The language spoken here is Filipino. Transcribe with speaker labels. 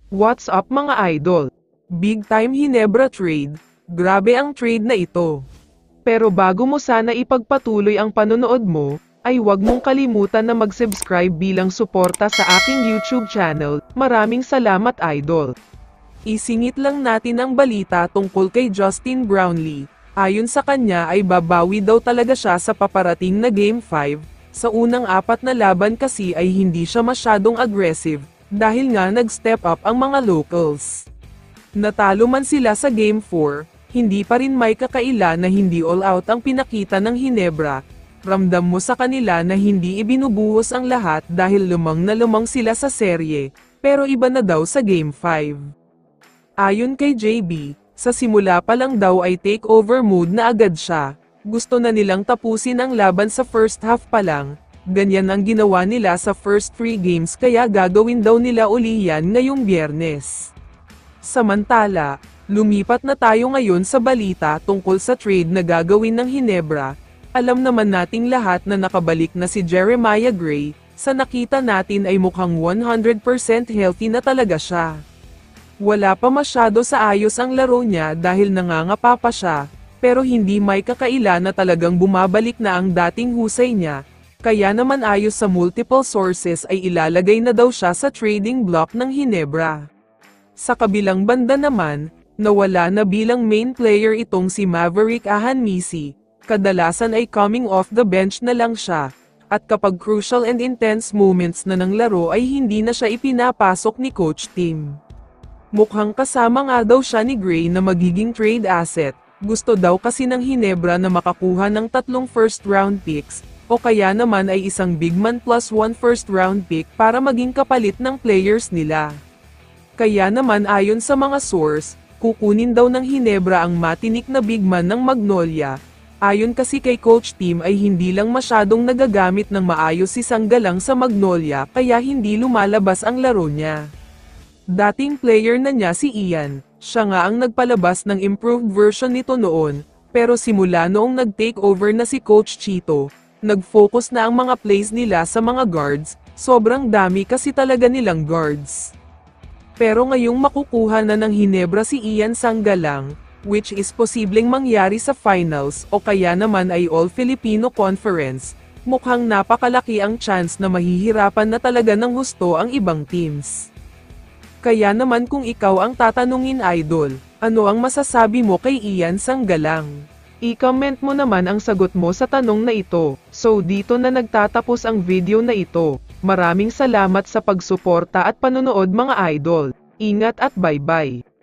Speaker 1: What's up mga idol? Big time Hinebra trade, grabe ang trade na ito. Pero bago mo sana ipagpatuloy ang panonood mo, ay huwag mong kalimutan na mag-subscribe bilang suporta sa aking YouTube channel. Maraming salamat idol. Isingit lang natin ang balita tungkol kay Justin Brownlee. Ayon sa kanya ay babawi daw talaga siya sa paparating na Game 5. Sa unang 4 na laban kasi ay hindi siya masyadong aggressive, dahil nga nag-step up ang mga locals. Natalo man sila sa Game 4, hindi pa rin may kakaila na hindi all-out ang pinakita ng Hinebra. Ramdam mo sa kanila na hindi ibinubuhos ang lahat dahil lumang na lumang sila sa serye, pero iba na daw sa Game 5. Ayon kay JB, sa simula pa lang daw ay takeover mode na agad siya. Gusto na nilang tapusin ang laban sa first half pa lang. Ganyan ang ginawa nila sa first 3 games kaya gagawin daw nila uli yan ngayong Biyernes. Samantala, lumipat na tayo ngayon sa balita tungkol sa trade na gagawin ng Hinebra. Alam naman nating lahat na nakabalik na si Jeremiah Gray, sa nakita natin ay mukhang 100% healthy na talaga siya. Wala pa masyado sa ayos ang laro niya dahil nangangapa pa siya, pero hindi may kakaila na talagang bumabalik na ang dating husay niya. Kaya naman ayos sa multiple sources ay ilalagay na daw siya sa trading block ng Hinebra. Sa kabilang banda naman, nawala na bilang main player itong si Maverick Ahanmisi, kadalasan ay coming off the bench na lang siya, at kapag crucial and intense moments na ng laro ay hindi na siya ipinapasok ni Coach Tim. Mukhang kasama nga daw siya ni Gray na magiging trade asset, gusto daw kasi ng Hinebra na makakuha ng 3 first round picks, o kaya naman ay isang big man plus 1 first round pick para maging kapalit ng players nila. Kaya naman ayon sa mga source, kukunin daw ng Hinebra ang matinik na big man ng Magnolia. Ayon kasi kay Coach Tim ay hindi lang masyadong nagagamit ng maayos si Sanggalang sa Magnolia kaya hindi lumalabas ang laro niya. Dating player na niya si Ian, siya nga ang nagpalabas ng improved version nito noon, pero simula noong nag-take over na si Coach Chito, nag-focus na ang mga plays nila sa mga guards, sobrang dami kasi talaga nilang guards. Pero ngayong makukuha na ng Hinebra si Ian Sanggalang, which is posibleng mangyari sa finals o kaya naman ay All-Filipino Conference, mukhang napakalaki ang chance na mahihirapan na talaga ng husto ang ibang teams. Kaya naman kung ikaw ang tatanungin idol, ano ang masasabi mo kay Ian Sanggalang? I-comment mo naman ang sagot mo sa tanong na ito. So dito na nagtatapos ang video na ito. Maraming salamat sa pagsuporta at panonood mga idol. Ingat at bye-bye.